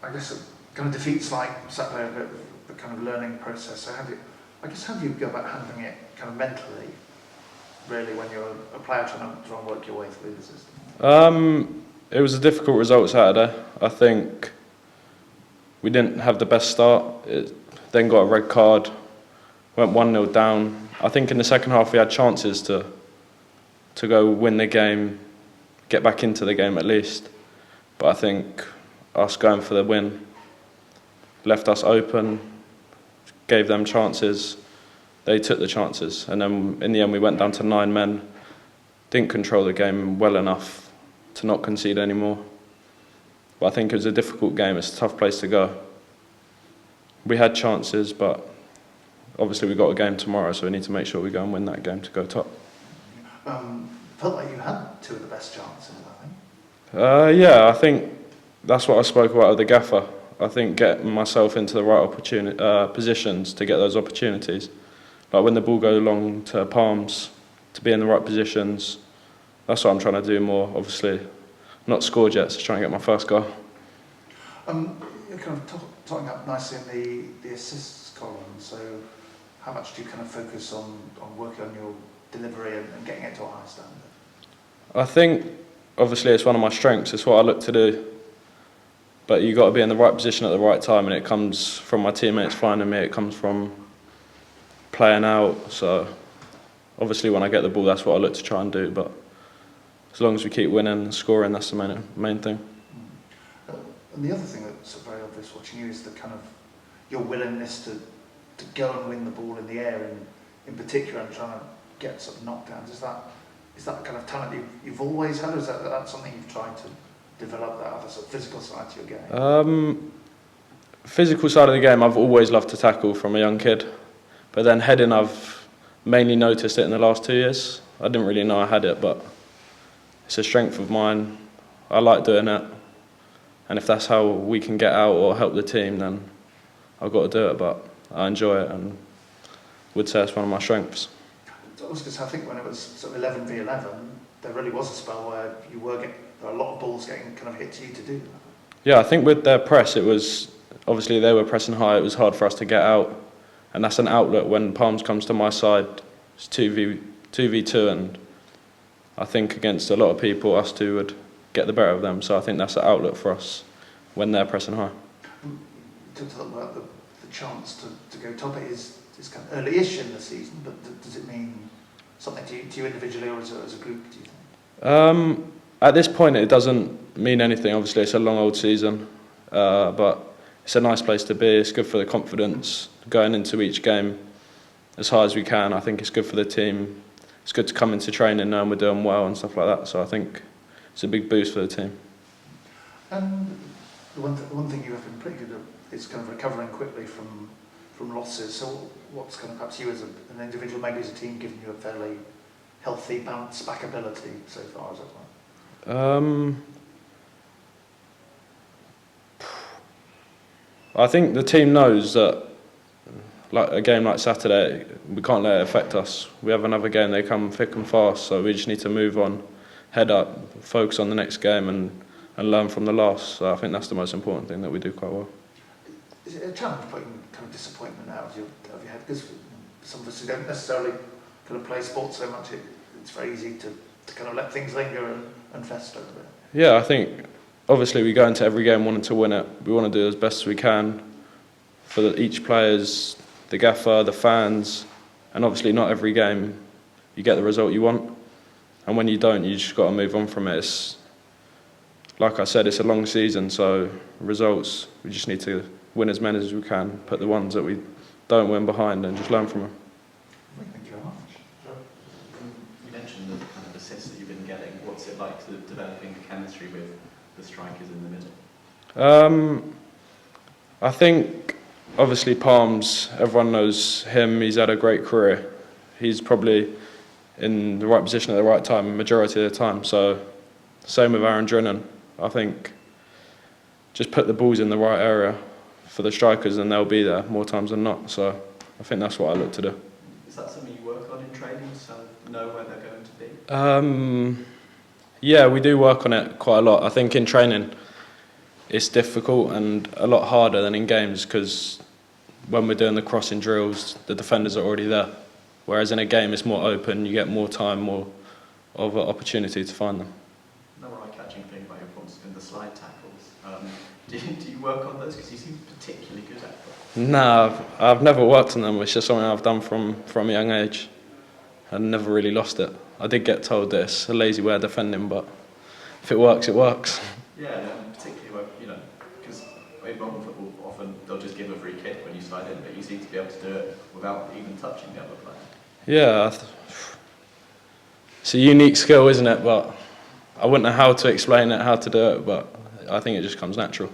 I guess it kind of defeats like Saturday a bit of the kind of learning process. So how do you go about handling it kind of mentally, really, when you're a player trying to work your way through the system? It was a difficult result Saturday. I think we didn't have the best start. Then got a red card, went 1-0 down. I think in the second half we had chances to go win the game, get back into the game at least. But I think us going for the win left us open, gave them chances. They took the chances, and then in the end we went down to 9 men. Didn't control the game well enough to not concede anymore. But I think it was a difficult game. It's a tough place to go. We had chances, but obviously we got a game tomorrow, so we need to make sure we go and win that game to go top. Felt like you had two of the best chances, I think. Yeah, I think that's what I spoke about with the gaffer. I think getting myself into the right positions to get those opportunities. Like when the ball goes long to palms, to be in the right positions. That's what I'm trying to do more, obviously. Not scored yet, so trying to get my first goal. You're kind of talking up nicely in the assists column, so how much do you kind of focus on working on your delivery and getting it to a high standard? I think, obviously, it's one of my strengths. It's what I look to do. But you've got to be in the right position at the right time, and it comes from my teammates finding me. It comes from playing out. So, obviously, when I get the ball, that's what I look to try and do. But as long as we keep winning and scoring, that's the main thing. And the other thing that's very obvious watching you is the kind of your willingness to go and win the ball in the air, in particular, and trying to get sort of knockdowns. Is that the kind of talent you've always had, or is that something you've tried to develop, that other sort of physical side to your game? Physical side of the game, I've always loved to tackle from a young kid. But then heading, I've mainly noticed it in the last 2 years. I didn't really know I had it, but it's a strength of mine. I like doing it. And if that's how we can get out or help the team, then I've got to do it. But I enjoy it and would say it's one of my strengths. Because I think when it was sort of 11v11, there really was a spell where you were getting a lot of balls getting kind of hit to you to do that. Yeah, I think with their press, it was obviously they were pressing high. It was hard for us to get out, and that's an outlet when palms comes to my side. It's 2v2, and I think against a lot of people, us two would get the better of them. So I think that's an outlet for us when they're pressing high. You talked about the chance to go top. It is kind of early-ish in the season, but does it mean something to you individually or as a group, do you think? At this point, it doesn't mean anything. Obviously, it's a long old season, but it's a nice place to be. It's good for the confidence going into each game as high as we can. I think it's good for the team. It's good to come into training knowing we're doing well and stuff like that. So I think it's a big boost for the team. And the one thing you have been pretty good at is kind of recovering quickly from losses. So what's kind of perhaps you as an individual, maybe as a team, given you a fairly healthy bounce back ability so far, as it were? I think the team knows that, like a game like Saturday, we can't let it affect us. We have another game, they come thick and fast, so we just need to move on, head up, focus on the next game and learn from the loss. So I think that's the most important thing that we do quite well. Is it a challenge putting kind of disappointment out of your head? Because some of us who don't necessarily kind of play sports so much, it's very easy to kind of let things linger and fester a bit. Yeah, I think obviously we go into every game wanting to win it. We want to do as best as we can for each players, the gaffer, the fans, and obviously not every game you get the result you want. And when you don't, you just got to move on from it. It's, like I said, it's a long season, so results, we just need to win as many as we can, put the ones that we don't win behind and just learn from them. Thank you very much. You mentioned the kind of assists that you've been getting. What's it like developing the chemistry with the strikers in the middle? I think, obviously, Palms, everyone knows him. He's had a great career. He's probably in the right position at the right time, majority of the time. So, same with Aaron Drennan. I think just put the balls in the right area for the strikers and they'll be there more times than not. So, I think that's what I look to do. Is that something you work on in training, so know where they're going to be? Yeah, we do work on it quite a lot. I think in training, it's difficult and a lot harder than in games, because when we're doing the crossing drills, the defenders are already there. Whereas in a game, it's more open, you get more time, more of an opportunity to find them. Another eye-catching thing about your performance has been the slide tackles. Do you work on those? Because you seem particularly good at them. No, I've never worked on them. It's just something I've done from a young age. I never really lost it. I did get told that it's a lazy way of defending, but if it works, it works. Yeah, and particularly when, because in modern football, often they'll just give a free kick when you slide in, but you seem to be able to do it without even touching the other player. Yeah, it's a unique skill, isn't it? But I wouldn't know how to explain it, how to do it, but I think it just comes natural.